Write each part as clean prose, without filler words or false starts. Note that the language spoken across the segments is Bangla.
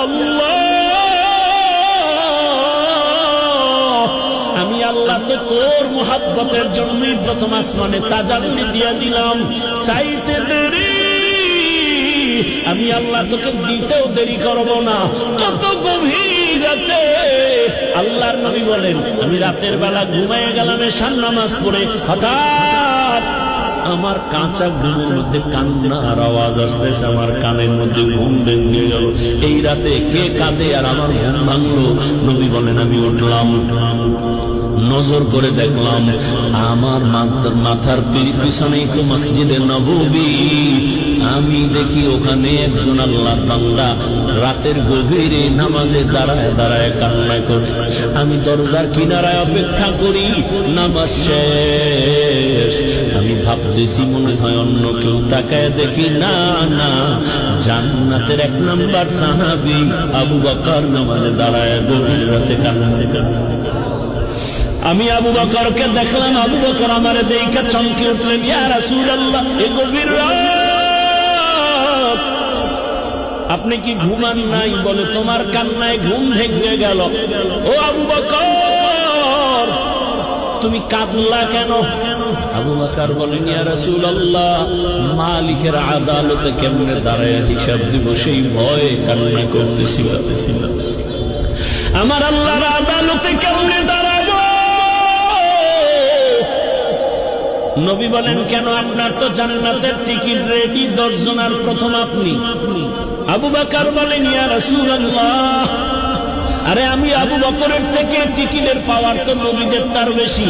আল্লাহ, আমি আল্লাহ তো তোর মুহাব্বতের জন্যই প্রথম আসমানে তাজাল্লি দিয়ে দিলাম, চাইতে দেরি আমি আল্লাহ তোকে দিতেও দেরি করব না। কত গভীর রাতে আল্লাহর নবী বলেন, আমি রাতের বেলা ঘুমায় গেলাম এশার নামাজ পড়ে, হঠাৎ আমার কাঁচা ঘুমের মধ্যে কান্নার আওয়াজ আসতেছে, আমার কানের মধ্যে ঘুম ভেঙে গেল। এই রাতে কে কাঁদে আর আমার ঘুম ভাঙলো? নবী বলেন, আমি উঠলাম, নজর করে দেখলাম আমার মাথার পিছনেই তো মসজিদে নববী। আমি দেখি ওখানে একজন আল্লাহর বান্দা রাতের গভীরে নামাজে দাঁড়ায় দাঁড়ায় কান্না করে। আমি দরজার কিনারায় অপেক্ষা করি, নামাজ শেষ। আমি ভাবতেছি মনে হয় অন্য কেউ, তাকায় দেখি না না, জান্নাতের 1 নাম্বার সাহাবী আবু বকর নামাজে দাঁড়ায় গভীর রাতে কান্না। আমি আবু বকরকে দেখলাম, আবু বকর আমারে দেখে চমকে উঠলেন, ইয়া রাসূলুল্লাহ, এই গভীর রাত আপনি কি ঘুমান নাই? বলে, তোমার কান্নায় ঘুম ভেঙে গেল। ও আবু বকর, তুমি কাঁদলা কেন? আবু বকর বলেন, ইয়া রাসূলুল্লাহ, মালিকের আদালতে কেমনে দাঁড়ায় হিসাব দিব সেই ভয়ে কান্না করতেছিলাম। আমার আল্লাহর আদালতে কেমনে দাঁড়াবো? নবী বলেন, কেন? আপনার তো জান্নাতের টিকিট রেডি, 10 জনের প্রথম আপনি। আবু বকর বলেন, ইয়া রাসূলুল্লাহ, আরে আমি আবু বকরের থেকে টিকিটের পাওয়ার তো নবীদের তার বেশি,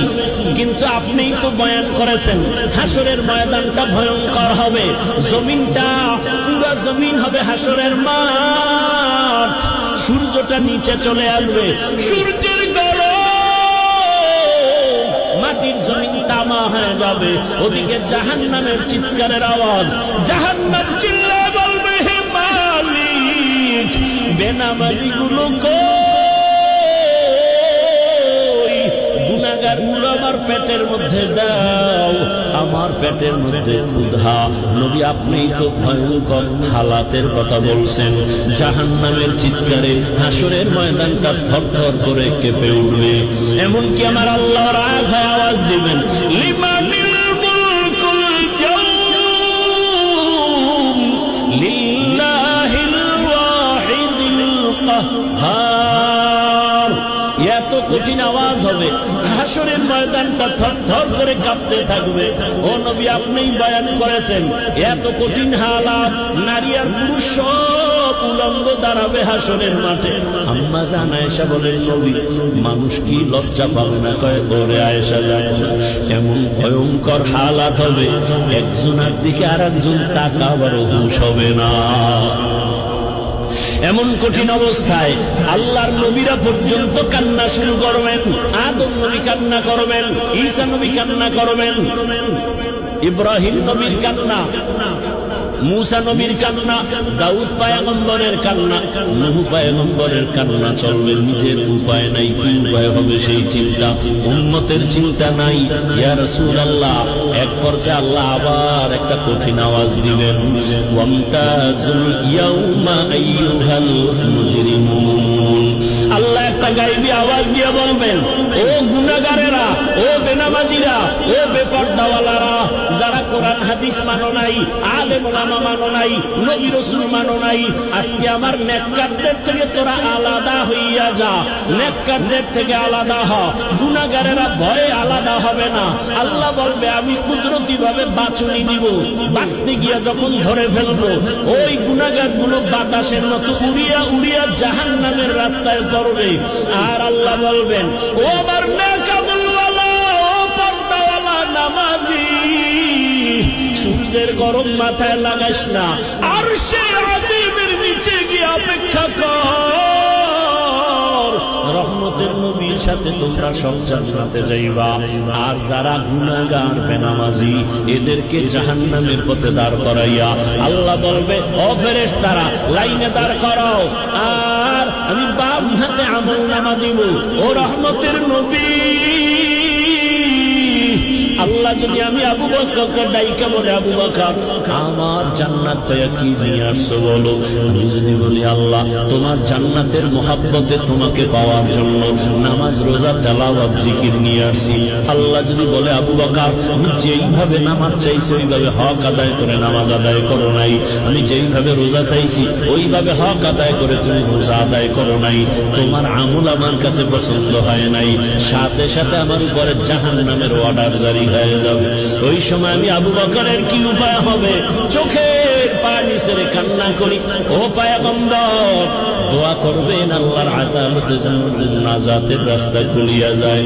কিন্তু আপনিই তো বয়ান করেছেন হাসরের ময়দানটা ভয়ঙ্কর হবে, জমিনটা পুরো জমিন হবে হাসরের মাঠ, সূর্যটা নিচে চলে আসবে, সূর্যের গরম মাটির জমিন তামা হয়ে যাবে, ওদিকে জাহান্নামের চিৎকারের আওয়াজ, জাহান্নাম চিল্লায় বলবে, হে মালিক, বেনামাজি গুলো কই, গুনাহগার গুলো আমার পেটের মধ্যে দাও, আমার পেটের মধ্যে ক্ষুধা। নবী, আপনিই তো ভয়ঙ্কর হালাতের কথা বলছেন, জাহান্নামের চিৎকারে হাসরের ময়দানটা থরথর করে কেঁপে উঠবে, এমনকি আমার আল্লাহ রাগ হয়ে আওয়াজ দিবেন, লিমানিল মুলকুল ইয়াউম লিল্লাহিল ওয়াহিদিল কাহ্হার। এত কঠিন আওয়াজ হবে, হাসরের ময়দানটা থরথর করে কাঁপতে থাকবে। ও নবী, আপনিই বয়ান করেছেন এত কঠিন হালাত, নারী আর পুরুষ সব উলঙ্গ দাঁড়াবে হাসরের মাঠে। আম্মা জান আয়েশা বলেন, নবী, মানুষ কি লজ্জা পাবে না? কয়, ওরে আয়েশা জানো, এমন ভয়ঙ্কর হালাত হবে, একজনের দিকে আর একজন তাকাবারও হুঁশ হবে না। এমন কঠিন অবস্থায় আল্লাহর নবীরা পর্যন্ত কান্না শুরু করবেন। আদম নবী কান্না করবেন, ঈসা নবী কান্না করবেন, ইব্রাহিম নবীর কান্না, মুসা নবীর কান্না, দাউদ পয়গম্বরের কান্না, নূহ পয়গম্বরের কান্না চলবে। নিজের উপায় নাই, কি উপায় হবে সেই চিন্তা, উম্মতের চিন্তা নাই। ইয়া রাসূলুল্লাহ, এক পর্যায়ে আল্লাহ আবার একটা কঠিন আওয়াজ দিবেন, ওয়ামতাজুল ইয়াউমা আইয়ুহাল মুজরিমুন। আল্লাহ একটা গায়বী আওয়াজ দিয়ে বলবেন, ও গুনাহগারেরা, ও বেনামাজিরা, ও বেপরদাওয়ালারা, যারা কোরআন হাদিস মানো নাই, আলেম ওলামা মানো নাই, নবী রাসূল মানো নাই, আজকে আমার নেককারদের থেকে তোরা আলাদা হইয়া যা, নেককারদের থেকে আলাদা হ। গুনাহগারেরা ভয়ে আলাদা হবে না। আল্লাহ বলবে, আমি কুদরতি ভাবে বাঁচুনি দিব, বাঁচতে গিয়া যখন ধরে ফেলবো, ওই গুনাহগার গুলো বাতাসের মতো উড়িয়া উড়িয়া জাহান্নামের রাস্তায় পড়বে। আর আল্লাহ বলবেন, ও আমার নেকামুলওয়ালা, ও পর্দাওয়ালা নামাজি, সূর্যের গরম মাথায় লাগাস না, আরশে আযীমের নিচে গিয়ে অপেক্ষা কর, রহমতের নবীর সাথে তোমরা সব জান্নাতে যাইবা। আর যারা গুনাহগার বেনামাজি, এদেরকে জাহান্নামের পথে দাঁড় করাইয়া আল্লাহ বলবে, ও ফেরেশতারা, লাইনে দাঁড় করাও, আর আমি বাম হাতে আমলনামা দিব। ও রহমতের নবী, আল্লাহ যদি আমি আবু বকরকে ডাইকা বলে, আবু বকর আমার জান্নাত চাইয়া কি নিয়ে আসছো বলো। আমি যদি বলি আল্লাহ তোমার জান্নাতের মহাব্বতে তোমাকে পাওয়ার জন্য নামাজ রোজা তেলাওয়াত জিকির নিয়ে আসি। আল্লাহ যদি বলে আবু বকর আমি যেইভাবে নামাজ চাইছি ওইভাবে হক আদায় করে নামাজ আদায় করো নাই, আমি যেইভাবে রোজা চাইছি ওইভাবে হক আদায় করে তুমি রোজা আদায় করো নাই, তোমার আমল আমার কাছে পছন্দ হয় নাই, সাথে সাথে আমার উপরে জাহান্নামের অর্ডার জারি হয়ে যাবে। ওই সময় আমি আবু বকরের কি উপায় হবে? চোখের পানি ছেড়ে কান্না করি, ও পয়গম্বর দোয়া করবেন আল্লাহর আদালতে যেন নাজাতের রাস্তা খুলিয়া যায়।